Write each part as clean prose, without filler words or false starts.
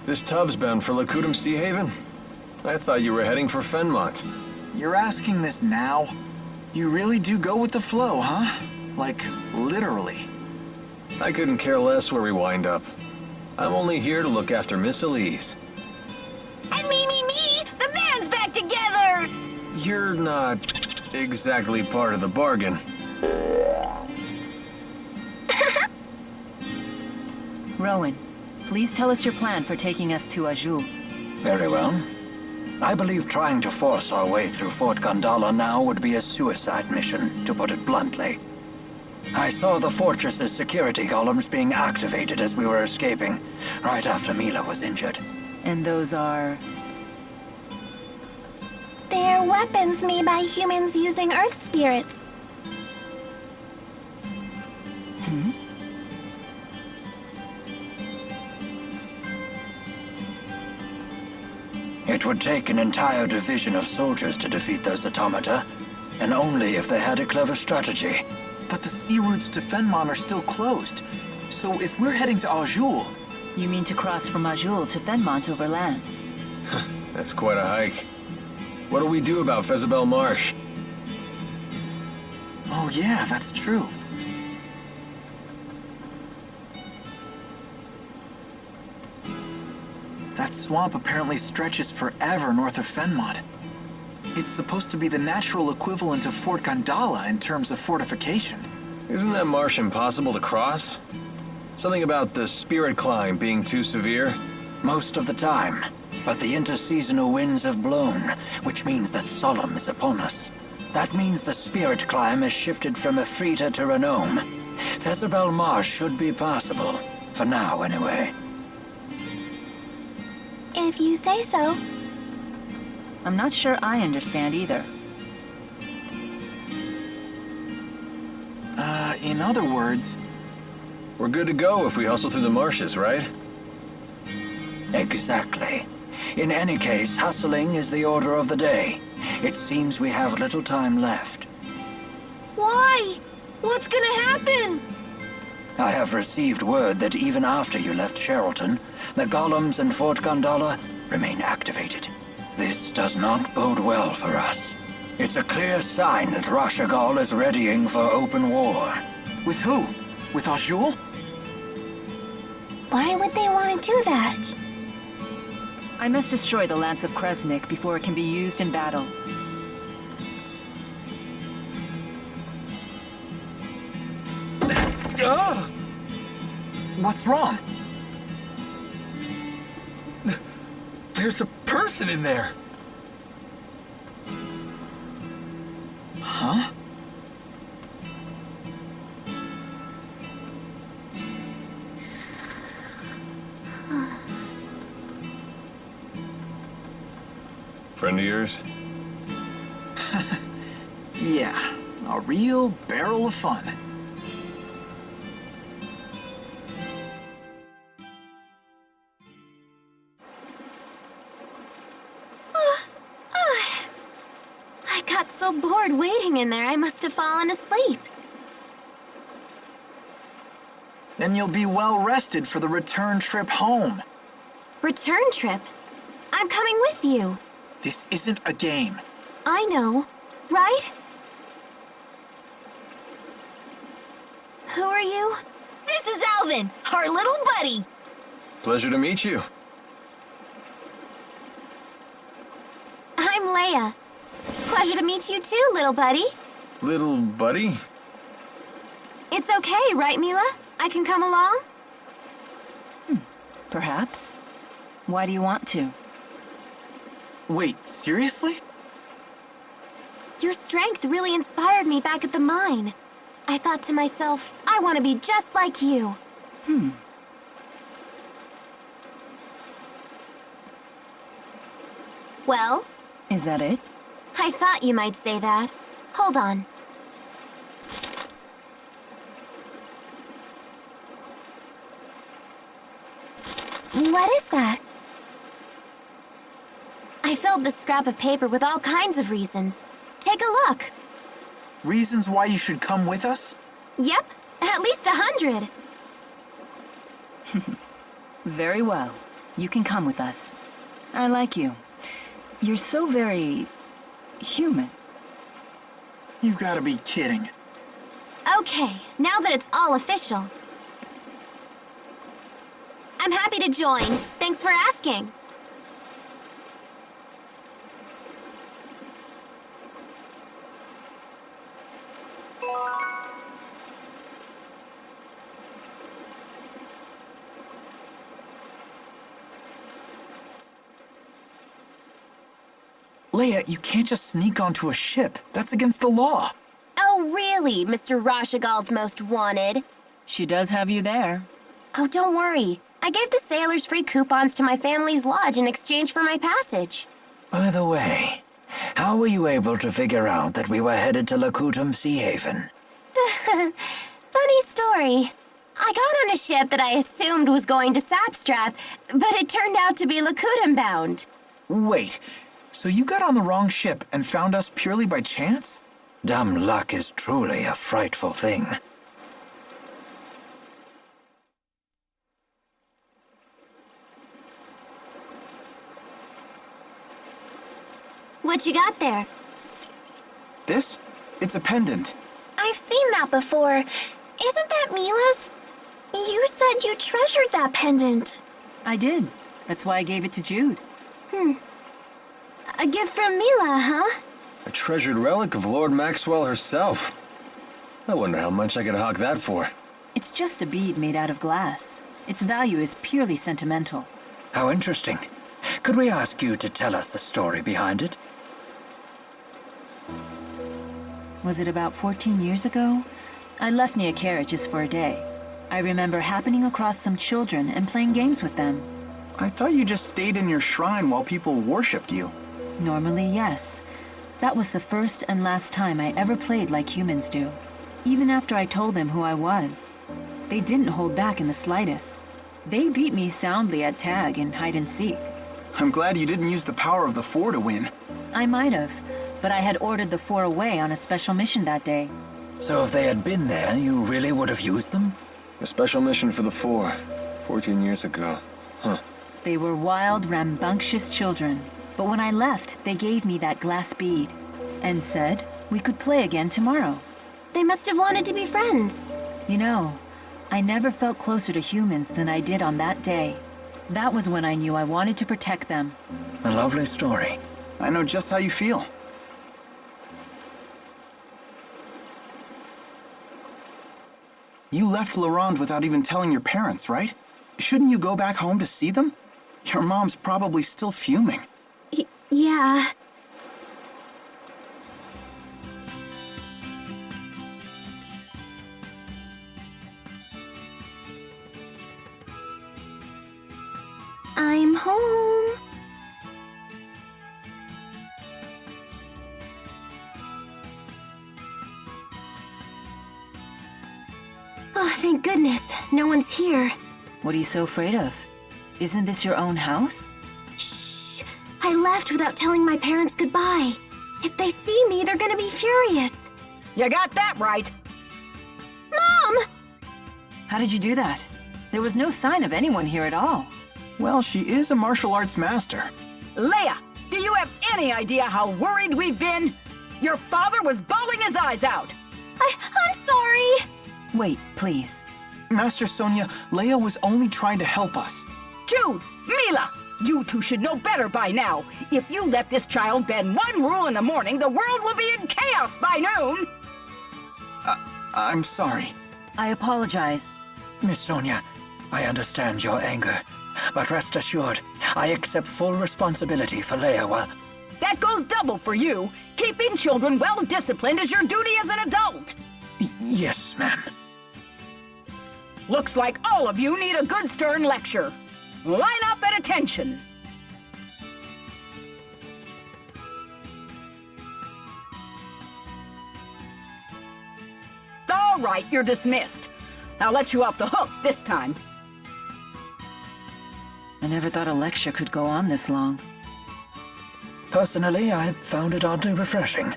This tub's bound for Lakutam Seahaven? I thought you were heading for Fenmont. You're asking this now? You really do go with the flow, huh? Like, literally. I couldn't care less where we wind up. I'm only here to look after Miss Elise. And me! The band's back together! You're not exactly part of the bargain. Rowan, please tell us your plan for taking us to Jude. Very well. I believe trying to force our way through Fort Gondola now would be a suicide mission, to put it bluntly. I saw the fortress's security columns being activated as we were escaping, right after Mila was injured. And those are... They're weapons made by humans using Earth spirits. It would take an entire division of soldiers to defeat those automata, and only if they had a clever strategy. But the sea routes to Fenmont are still closed. So if we're heading to Azul... You mean to cross from Jude to Fenmont over land? That's quite a hike. What do we do about Fezabel Marsh? Oh yeah, that's true. That swamp apparently stretches forever north of Fenmont. It's supposed to be the natural equivalent of Fort Gondola in terms of fortification. Isn't that marsh impossible to cross? Something about the spirit climb being too severe? Most of the time. But the interseasonal winds have blown, which means that Solemn is upon us. That means the spirit climb has shifted from Efrita to Renome. Fezabel Marsh should be passable. For now, anyway. If you say so. I'm not sure I understand either. In other words... We're good to go if we hustle through the marshes, right? Exactly. In any case, hustling is the order of the day. It seems we have little time left. Why? What's gonna happen? I have received word that even after you left Sherrilton, the golems in Fort Gondola remain activated. This does not bode well for us. It's a clear sign that Rashagal is readying for open war. With who? With Azul? Why would they want to do that? I must destroy the Lance of Kresnik before it can be used in battle. What's wrong? There's a person in there. Huh? Friend of yours? Yeah, a real barrel of fun. I got so bored waiting in there, I must have fallen asleep. Then you'll be well rested for the return trip home. Return trip? I'm coming with you. This isn't a game. I know, right? Who are you? This is Alvin, our little buddy. Pleasure to meet you. I'm Leia. Pleasure to meet you too, little buddy. Little buddy? It's okay, right, Mila? I can come along? Perhaps. Why do you want to? Wait, seriously? Your strength really inspired me back at the mine. I thought to myself, I want to be just like you. Well? Is that it? I thought you might say that. Hold on. What is that? I filled the scrap of paper with all kinds of reasons. Take a look. Reasons why you should come with us? Yep, at least 100. Very well. You can come with us. I like you. You're so very... human. You've got to be kidding. Okay, now that it's all official. I'm happy to join. Thanks for asking. Leia, you can't just sneak onto a ship. That's against the law. Oh, really, Mr. Rashagal's most wanted? She does have you there. Oh, don't worry. I gave the sailors free coupons to my family's lodge in exchange for my passage. By the way, how were you able to figure out that we were headed to Lakutam, Seahaven? Funny story. I got on a ship that I assumed was going to Sapstrath, but it turned out to be Lakutam bound. Wait, so you got on the wrong ship and found us purely by chance? Dumb luck is truly a frightful thing. What you got there? This? It's a pendant. I've seen that before. Isn't that Mila's? You said you treasured that pendant. I did. That's why I gave it to Jude. A gift from Mila, huh? A treasured relic of Lord Maxwell herself. I wonder how much I could hawk that for. It's just a bead made out of glass. Its value is purely sentimental. How interesting. Could we ask you to tell us the story behind it? Was it about 14 years ago? I left Nia Carriages for a day. I remember happening across some children and playing games with them. I thought you just stayed in your shrine while people worshipped you. Normally, yes. That was the first and last time I ever played like humans do. Even after I told them who I was. They didn't hold back in the slightest. They beat me soundly at tag and hide and seek. I'm glad you didn't use the power of the Four to win. I might have, but I had ordered the Four away on a special mission that day. So if they had been there, you really would have used them? A special mission for the Four, 14 years ago. Huh. They were wild, rambunctious children. But when I left, they gave me that glass bead and said we could play again tomorrow. They must have wanted to be friends. You know, I never felt closer to humans than I did on that day. That was when I knew I wanted to protect them. A lovely story. I know just how you feel. You left Laurent without even telling your parents, right? Shouldn't you go back home to see them? Your mom's probably still fuming. Yeah. I'm home. Oh, thank goodness. No one's here. What are you so afraid of? Isn't this your own house? Shh! I left without telling my parents goodbye. If they see me, they're gonna be furious. You got that right. Mom! How did you do that? There was no sign of anyone here at all. Well, she is a martial arts master. Leia, do you have any idea how worried we've been? Your father was bawling his eyes out. I'm sorry. Wait, please. Master Sonia, Leia was only trying to help us. Jude, Mila, you two should know better by now. If you let this child bend one rule in the morning, the world will be in chaos by noon. I'm sorry. I apologize. Miss Sonia, I understand your anger, but rest assured, I accept full responsibility for Leia while... That goes double for you. Keeping children well disciplined is your duty as an adult. Yes, ma'am. Looks like all of you need a good stern lecture. Line up at attention. All right, you're dismissed. I'll let you off the hook this time. I never thought a lecture could go on this long. Personally, I found it oddly refreshing.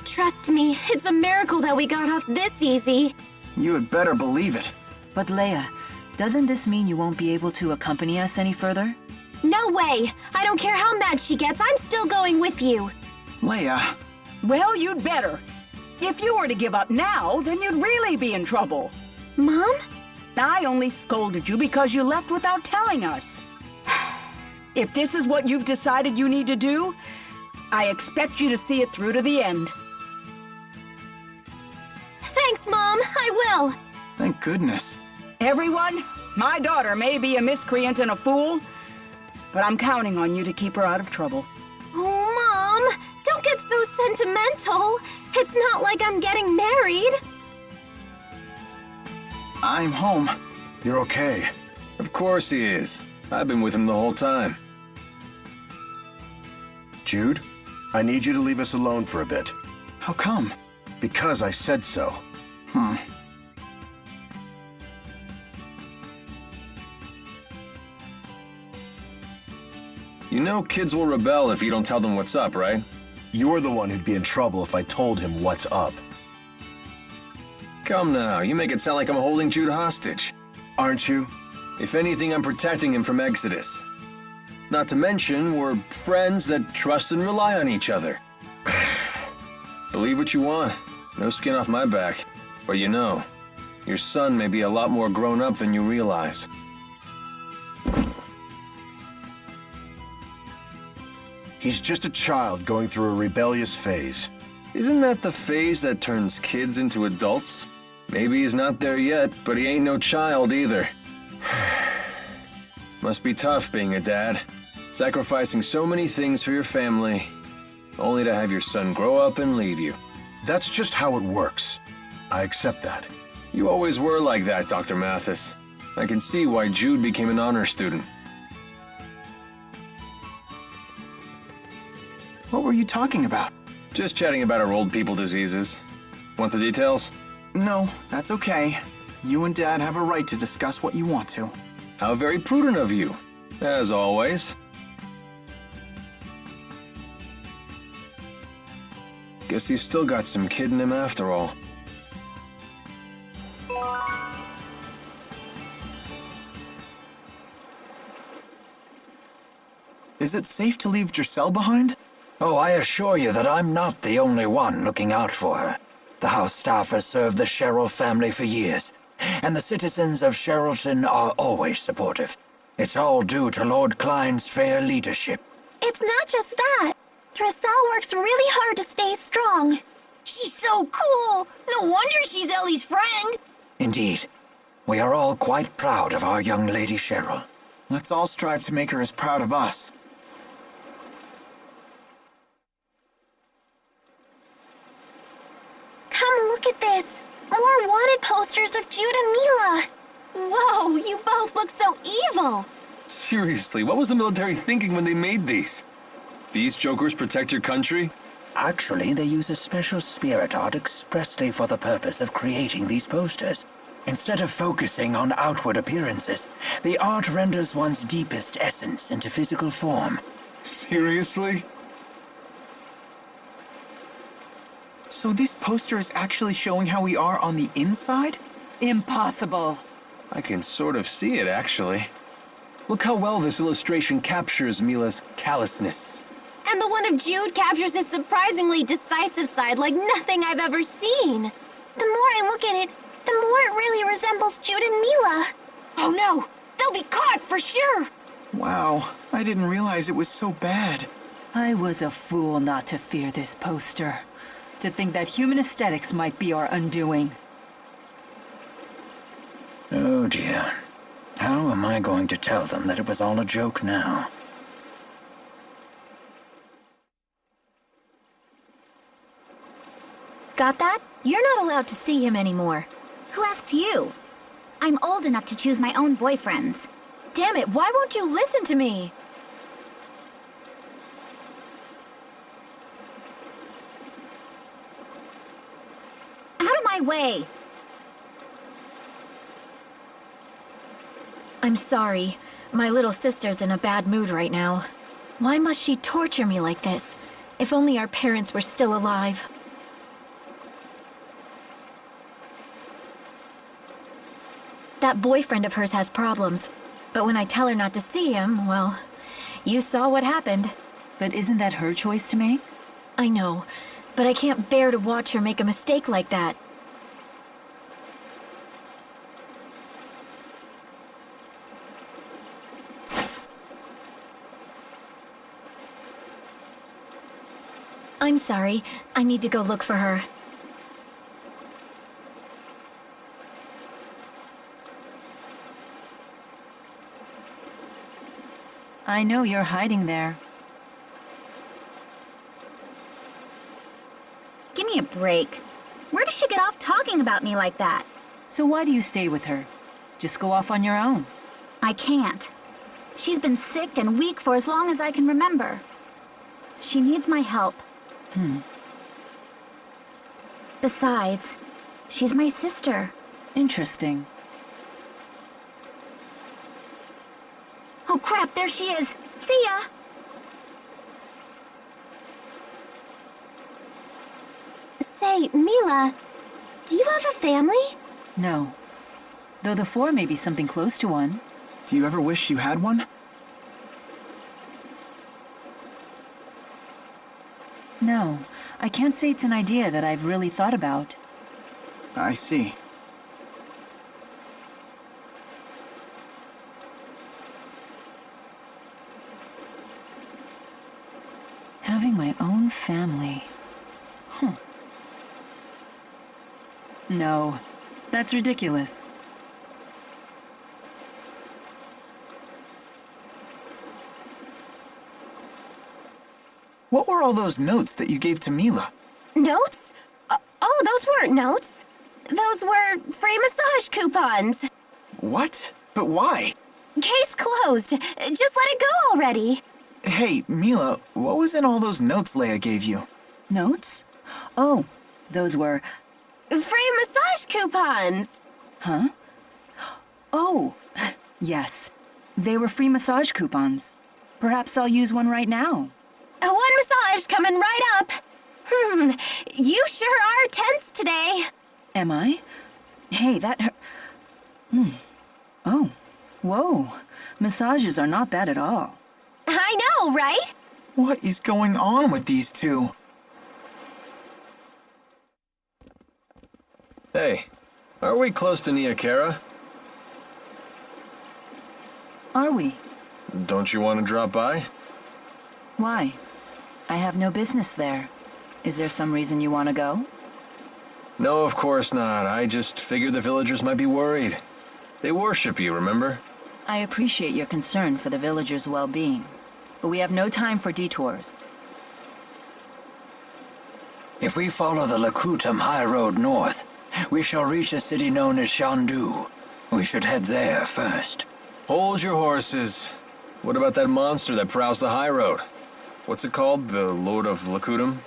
Trust me, it's a miracle that we got off this easy. You had better believe it. But Leia, Doesn't this mean you won't be able to accompany us any further? No way! I don't care how mad she gets, I'm still going with you! Leia, Well, you'd better. If you were to give up now, then you'd really be in trouble. Mom? I only scolded you because you left without telling us. If this is what you've decided you need to do, I expect you to see it through to the end. Thanks, Mom, I will! thank goodness. Everyone, my daughter may be a miscreant and a fool, but I'm counting on you to keep her out of trouble. Oh, Mom, don't get so sentimental. It's not like I'm getting married. I'm home. You're okay. Of course he is. I've been with him the whole time. Jude, I need you to leave us alone for a bit. How come? Because I said so. You know kids will rebel if you don't tell them what's up, right? You're the one who'd be in trouble if I told him what's up. Come now, you make it sound like I'm holding Jude hostage. Aren't you? If anything, I'm protecting him from Exodus. Not to mention, we're friends that trust and rely on each other. Believe what you want. No skin off my back. But you know, your son may be a lot more grown up than you realize. He's just a child going through a rebellious phase. Isn't that the phase that turns kids into adults? Maybe he's not there yet, but he ain't no child either. Must be tough being a dad. Sacrificing so many things for your family, only to have your son grow up and leave you. That's just how it works. I accept that. You always were like that, Dr. Mathis. I can see why Jude became an honor student. What were you talking about? Just chatting about our old people diseases. Want the details? No, that's okay. You and Dad have a right to discuss what you want to. How very prudent of you, as always. Guess he's still got some kid in him after all. Is it safe to leave Giselle behind? Oh, I assure you that I'm not the only one looking out for her. The house staff has served the Sherrill family for years, and the citizens of Sherrilton are always supportive. It's all due to Lord Klein's fair leadership. It's not just that. Giselle works really hard to stay strong. She's so cool. No wonder she's Ellie's friend. Indeed, we are all quite proud of our young Lady Sherrill. Let's all strive to make her as proud of us. Come look at this. More wanted posters of Jude and Mila. Whoa, you both look so evil. Seriously, what was the military thinking when they made these? These jokers protect your country? Actually, they use a special spirit art expressly for the purpose of creating these posters. Instead of focusing on outward appearances, the art renders one's deepest essence into physical form. Seriously? So this poster is actually showing how we are on the inside? Impossible. I can sort of see it, actually. Look how well this illustration captures Mila's callousness. And the one of Jude captures his surprisingly decisive side like nothing I've ever seen. The more I look at it, the more it really resembles Jude and Mila. Oh no, they'll be caught for sure. Wow, I didn't realize it was so bad. I was a fool not to fear this poster. To think that human aesthetics might be our undoing. Oh dear. How am I going to tell them that it was all a joke now? Got that? You're not allowed to see him anymore. Who asked you? I'm old enough to choose my own boyfriends. Damn it, why won't you listen to me? Out of my way! I'm sorry. My little sister's in a bad mood right now. Why must she torture me like this? If only our parents were still alive. That boyfriend of hers has problems. But when I tell her not to see him, well, you saw what happened. But isn't that her choice to make? I know, but I can't bear to watch her make a mistake like that. I'm sorry. I need to go look for her. I know you're hiding there. Give me a break. Where does she get off talking about me like that? So why do you stay with her? Just go off on your own. I can't. She's been sick and weak for as long as I can remember. She needs my help. Besides, she's my sister. Interesting. Oh crap, there she is! See ya! Say, Mila, do you have a family? No. Though the four may be something close to one. Do you ever wish you had one? No, I can't say it's an idea that I've really thought about. I see. Having my own family. No, that's ridiculous. What were all those notes that you gave to Mila? Notes? Oh, those weren't notes. Those were free massage coupons. What? But why? Case closed. Just let it go already. Hey, Mila, what was in all those notes Leia gave you? Notes? Oh, those were... Free massage coupons. Huh? Oh, yes. They were free massage coupons. Perhaps I'll use one right now. One massage coming right up. You sure are tense today. Am I? Hey, that Oh, whoa. Massages are not bad at all. I know, right? What is going on with these two? Hey, are we close to Niakara? Are we? Don't you want to drop by? Why? I have no business there. Is there some reason you want to go? No, of course not. I just figured the villagers might be worried. They worship you, remember? I appreciate your concern for the villagers' well-being, but we have no time for detours. If we follow the Lakutam High Road north, we shall reach a city known as Shandu. We should head there first. Hold your horses. What about that monster that prowls the high road? What's it called? The Lord of Lakutam?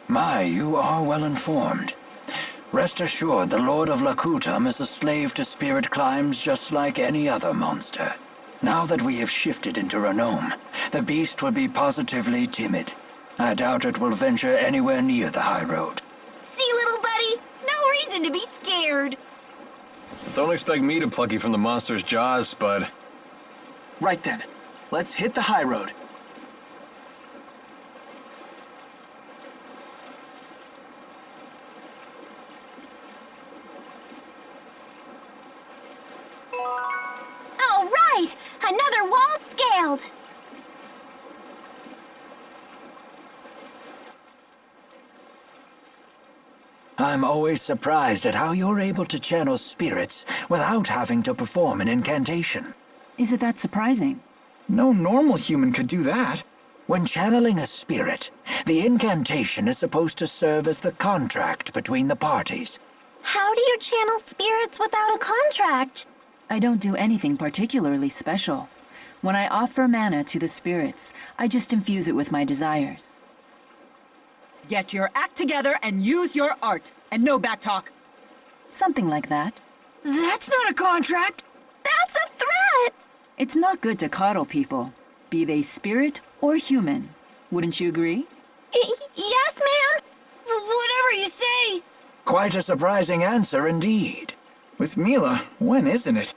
My, you are well informed. Rest assured, the Lord of Lakutam is a slave to spirit climbs just like any other monster. Now that we have shifted into Renome, the beast will be positively timid. I doubt it will venture anywhere near the high road. See, little buddy? No reason to be scared. Don't expect me to pluck you from the monster's jaws, Spud. Right then. Let's hit the high road. All right! Another wall scaled! I'm always surprised at how you're able to channel spirits without having to perform an incantation. Is it that surprising? No normal human could do that. When channeling a spirit, the incantation is supposed to serve as the contract between the parties. How do you channel spirits without a contract? I don't do anything particularly special. When I offer mana to the spirits, I just infuse it with my desires. Get your act together and use your art, and no backtalk. Something like that. That's not a contract. That's a threat! It's not good to coddle people, be they spirit or human. Wouldn't you agree? Yes, ma'am? Whatever you say. Quite a surprising answer indeed. With Mila, when isn't it?